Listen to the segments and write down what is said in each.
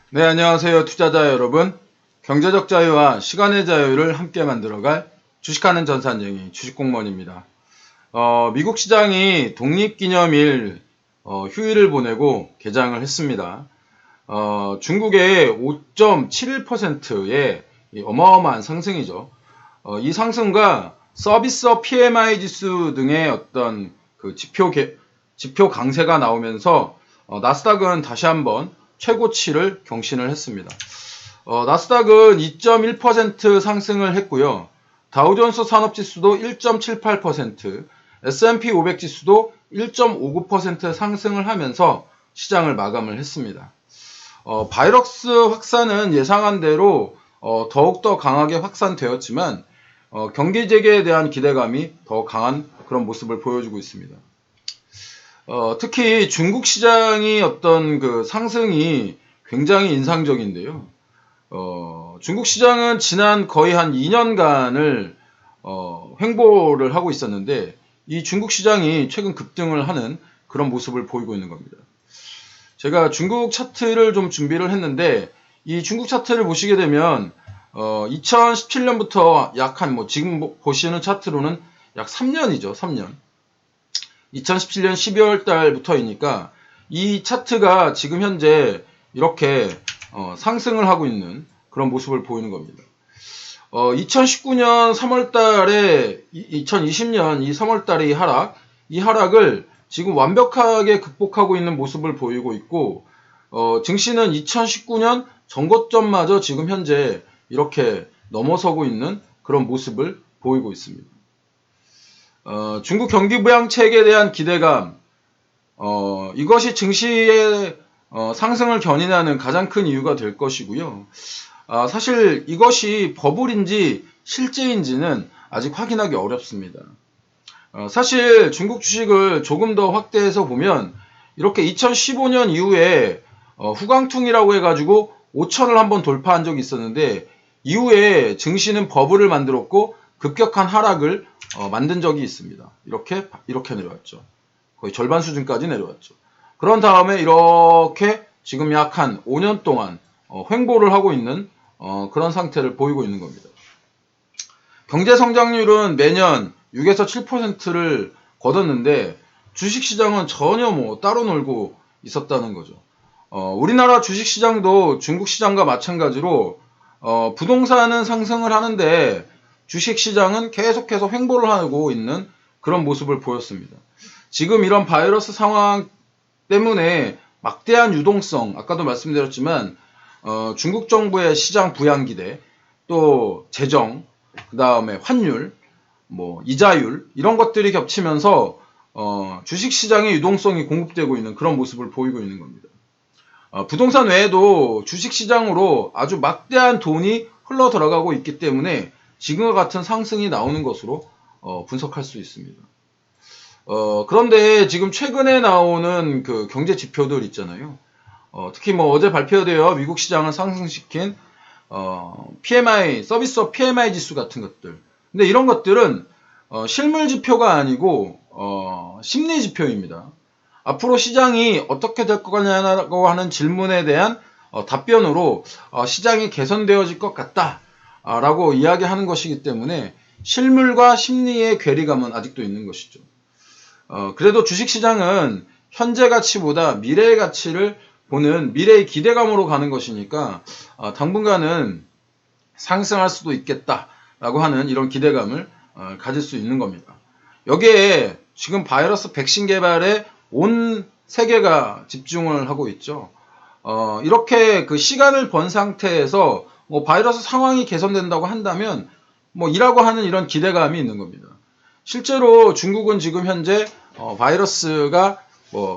네, 안녕하세요. 투자자 여러분. 경제적 자유와 시간의 자유를 함께 만들어갈 주식하는 전산쟁이 주식공무원입니다. 미국 시장이 독립기념일 휴일을 보내고 개장을 했습니다. 중국의 5.71%의 어마어마한 상승이죠. 이 상승과 서비스업 PMI 지수 등의 어떤 그 지표 강세가 나오면서 나스닥은 다시 한번 최고치를 경신을 했습니다. 나스닥은 2.1% 상승을 했고요. 다우존스 산업지수도 1.78%, S&P 500 지수도 1.59% 상승을 하면서 시장을 마감을 했습니다. 바이러스 확산은 예상한 대로 더욱더 강하게 확산되었지만 경기 재개에 대한 기대감이 더 강한 그런 모습을 보여주고 있습니다. 특히 중국 시장이 어떤 그 상승이 굉장히 인상적인데요. 중국 시장은 지난 거의 한 2년간을 횡보를 하고 있었는데 이 중국 시장이 최근 급등을 하는 그런 모습을 보이고 있는 겁니다. 제가 중국 차트를 좀 준비를 했는데 이 중국 차트를 보시게 되면 2017년부터 약 한 지금 보시는 차트로는 약 3년이죠. 3년. 2017년 12월 달부터이니까 이 차트가 지금 현재 이렇게 상승을 하고 있는 그런 모습을 보이는 겁니다. 2019년 3월 달에 2020년 이 3월 달의 이 하락을 지금 완벽하게 극복하고 있는 모습을 보이고 있고 증시는 2019년 전고점마저 지금 현재 이렇게 넘어서고 있는 그런 모습을 보이고 있습니다. 중국 경기 부양책에 대한 기대감, 이것이 증시의 상승을 견인하는 가장 큰 이유가 될 것이고요. 사실 이것이 버블인지 실제인지는 아직 확인하기 어렵습니다. 사실 중국 주식을 조금 더 확대해서 보면 이렇게 2015년 이후에 후광퉁이라고 해가지고 5천을 한번 돌파한 적이 있었는데 이후에 증시는 버블을 만들었고 급격한 하락을 만든 적이 있습니다. 이렇게 내려왔죠. 거의 절반 수준까지 내려왔죠. 그런 다음에 이렇게 지금 약 한 5년 동안 횡보를 하고 있는 그런 상태를 보이고 있는 겁니다. 경제 성장률은 매년 6에서 7%를 거뒀는데 주식시장은 전혀 따로 놀고 있었다는 거죠. 우리나라 주식시장도 중국시장과 마찬가지로 부동산은 상승을 하는데 주식시장은 계속해서 횡보를 하고 있는 그런 모습을 보였습니다. 지금 이런 바이러스 상황 때문에 막대한 유동성, 아까도 말씀드렸지만 중국 정부의 시장 부양 기대, 또 재정, 그 다음에 환율, 이자율 이런 것들이 겹치면서 주식시장의 유동성이 공급되고 있는 그런 모습을 보이고 있는 겁니다. 부동산 외에도 주식시장으로 아주 막대한 돈이 흘러 들어가고 있기 때문에 지금과 같은 상승이 나오는 것으로 분석할 수 있습니다. 그런데 지금 최근에 나오는 그 경제 지표들 있잖아요. 특히 어제 발표되어 미국 시장을 상승시킨 PMI, 서비스업 PMI 지수 같은 것들. 근데 이런 것들은 실물 지표가 아니고 심리 지표입니다. 앞으로 시장이 어떻게 될 거냐고 하는 질문에 대한 답변으로 시장이 개선되어질 것 같다라고 이야기하는 것이기 때문에 실물과 심리의 괴리감은 아직도 있는 것이죠. 그래도 주식시장은 현재 가치보다 미래의 가치를 보는 미래의 기대감으로 가는 것이니까 당분간은 상승할 수도 있겠다라고 하는 이런 기대감을 가질 수 있는 겁니다. 여기에 지금 바이러스 백신 개발에 온 세계가 집중을 하고 있죠. 이렇게 그 시간을 번 상태에서 바이러스 상황이 개선된다고 한다면 이라고 하는 이런 기대감이 있는 겁니다. 실제로 중국은 지금 현재 바이러스가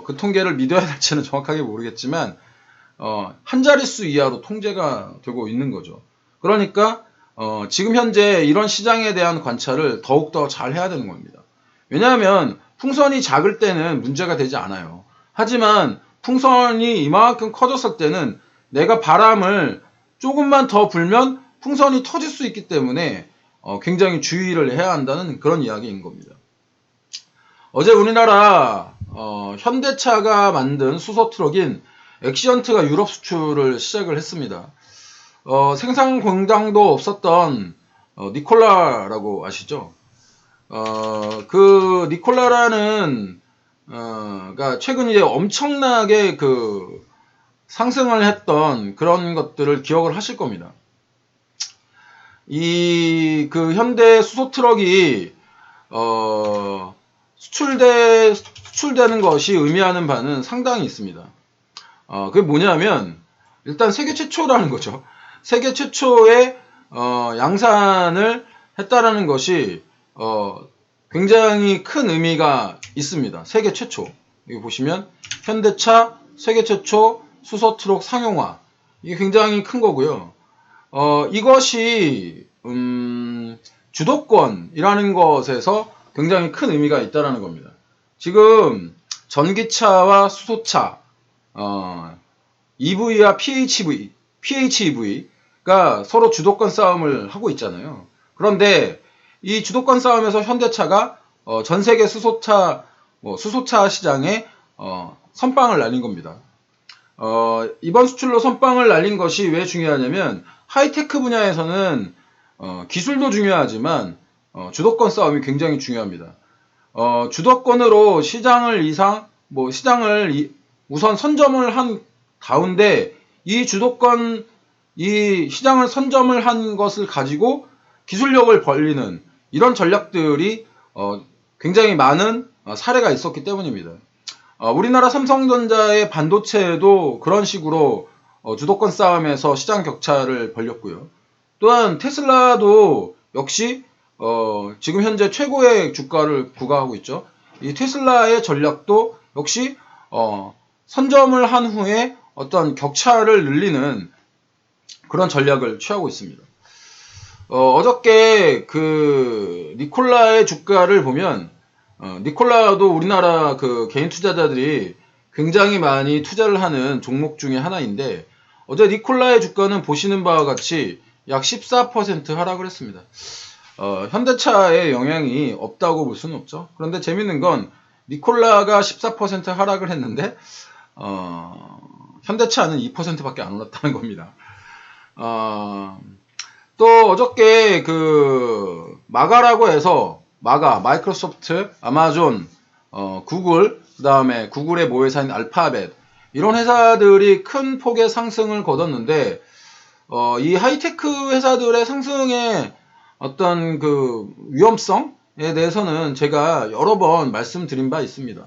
그 통계를 믿어야 될지는 정확하게 모르겠지만 한 자릿수 이하로 통제가 되고 있는 거죠. 그러니까 지금 현재 이런 시장에 대한 관찰을 더욱더 잘 해야 되는 겁니다. 왜냐하면 풍선이 작을 때는 문제가 되지 않아요. 하지만 풍선이 이만큼 커졌을 때는 내가 바람을 조금만 더 불면 풍선이 터질 수 있기 때문에 굉장히 주의를 해야 한다는 그런 이야기인 겁니다. 어제 우리나라 현대차가 만든 수소 트럭인 엑시언트가 유럽 수출을 시작을 했습니다. 생산 공장도 없었던 니콜라라고 아시죠? 그 니콜라라는 가 최근 이제 엄청나게 그 상승을 했던 그런 것들을 기억을 하실 겁니다. 이 그 현대 수소 트럭이 수출되는 것이 의미하는 바는 상당히 있습니다. 그게 뭐냐면 일단 세계 최초라는 거죠. 세계 최초의 양산을 했다라는 것이 굉장히 큰 의미가 있습니다. 세계 최초. 여기 보시면 현대차 세계 최초 수소 트럭 상용화. 이게 굉장히 큰 거고요. 이것이 주도권이라는 것에서 굉장히 큰 의미가 있다라는 겁니다. 지금 전기차와 수소차, EV와 PHEV가 서로 주도권 싸움을 하고 있잖아요. 그런데 이 주도권 싸움에서 현대차가 전 세계 수소차 시장에 선빵을 날린 겁니다. 이번 수출로 선빵을 날린 것이 왜 중요하냐면 하이테크 분야에서는 기술도 중요하지만 주도권 싸움이 굉장히 중요합니다. 주도권으로 시장을 우선 선점을 한 가운데 이 시장을 선점을 한 것을 가지고 기술력을 벌리는 이런 전략들이 굉장히 많은 사례가 있었기 때문입니다. 우리나라 삼성전자의 반도체도 그런 식으로 주도권 싸움에서 시장 격차를 벌렸고요. 또한 테슬라도 역시 지금 현재 최고의 주가를 구가하고 있죠. 이 테슬라의 전략도 역시 선점을 한 후에 어떤 격차를 늘리는 그런 전략을 취하고 있습니다. 어저께 그 니콜라의 주가를 보면 니콜라도 우리나라 그 개인 투자자들이 굉장히 많이 투자를 하는 종목 중에 하나인데 어제 니콜라의 주가는 보시는 바와 같이 약 14% 하락을 했습니다. 현대차의 영향이 없다고 볼 수는 없죠. 그런데 재밌는 건 니콜라가 14% 하락을 했는데 현대차는 2%밖에 안 올랐다는 겁니다. 또 어저께 그 마가라고 해서 마이크로소프트, 아마존, 구글, 그 다음에 구글의 모회사인 알파벳 이런 회사들이 큰 폭의 상승을 거뒀는데 이 하이테크 회사들의 상승의 어떤 그 위험성에 대해서는 제가 여러 번 말씀드린 바 있습니다.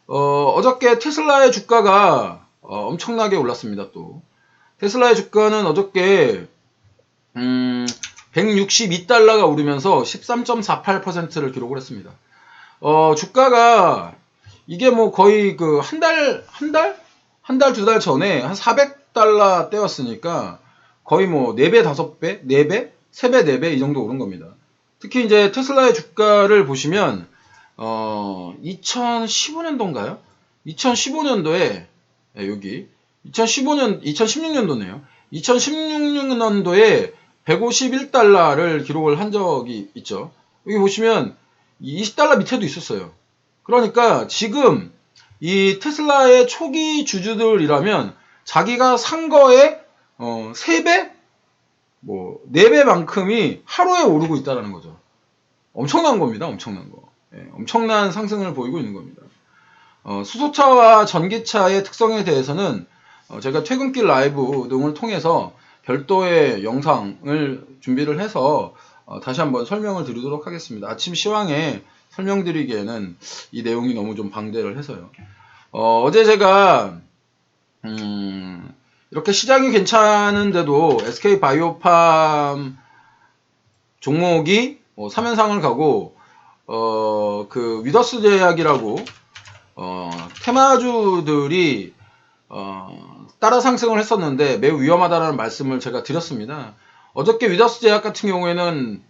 어저께 테슬라의 주가가 엄청나게 올랐습니다. 또 테슬라의 주가는 어저께 162달러가 오르면서 13.48%를 기록을 했습니다. 주가가 이게 뭐 거의 그 한 달, 두 달 전에 한 400달러 때였으니까 거의 뭐 4배, 5배, 4배, 3배, 4배 이 정도 오른 겁니다. 특히 이제 테슬라의 주가를 보시면 2015년도인가요? 2015년도에 여기 2016년도네요. 2016년도에 151달러를 기록을 한 적이 있죠. 여기 보시면 20달러 밑에도 있었어요. 그러니까 지금 이 테슬라의 초기 주주들이라면 자기가 산 거에 3배? 뭐 4배만큼이 하루에 오르고 있다는 거죠. 엄청난 겁니다. 엄청난 거. 엄청난 상승을 보이고 있는 겁니다. 수소차와 전기차의 특성에 대해서는 제가 퇴근길 라이브 등을 통해서 별도의 영상을 준비를 해서 다시 한번 설명을 드리도록 하겠습니다. 아침 시황에 설명드리기에는 이 내용이 너무 좀 방대를 해서요. 어제 제가 이렇게 시장이 괜찮은데도 SK바이오팜 종목이 3연상을 가고 그 위더스 제약이라고 테마주들이 따라 상승을 했었는데 매우 위험하다는 말씀을 제가 드렸습니다. 어저께 위더스 제약 같은 경우에는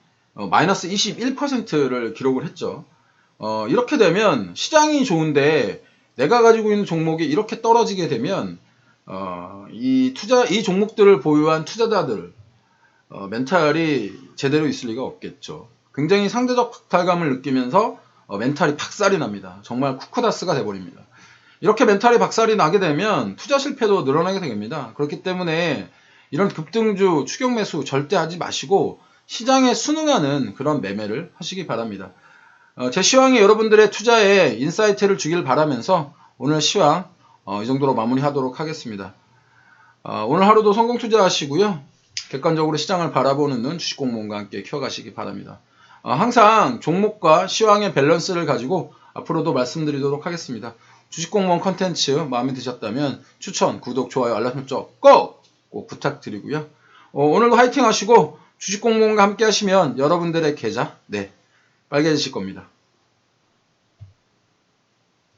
마이너스 21%를 기록을 했죠. 이렇게 되면 시장이 좋은데 내가 가지고 있는 종목이 이렇게 떨어지게 되면 이 종목들을 보유한 투자자들 멘탈이 제대로 있을 리가 없겠죠. 굉장히 상대적 박탈감을 느끼면서 멘탈이 박살이 납니다. 정말 쿠쿠다스가 돼버립니다. 이렇게 멘탈이 박살이 나게 되면 투자 실패도 늘어나게 됩니다. 그렇기 때문에 이런 급등주 추격 매수 절대 하지 마시고 시장에 순응하는 그런 매매를 하시기 바랍니다. 제 시황이 여러분들의 투자에 인사이트를 주길 바라면서 오늘 시황 이 정도로 마무리하도록 하겠습니다. 오늘 하루도 성공 투자하시고요. 객관적으로 시장을 바라보는 눈 주식공무원과 함께 키워가시기 바랍니다. 항상 종목과 시황의 밸런스를 가지고 앞으로도 말씀드리도록 하겠습니다. 주식공무원 컨텐츠 마음에 드셨다면 추천, 구독, 좋아요, 알람 설정 꼭 부탁드리고요. 오늘도 화이팅 하시고 주식공무원과 함께 하시면 여러분들의 계좌 빨개지실 겁니다.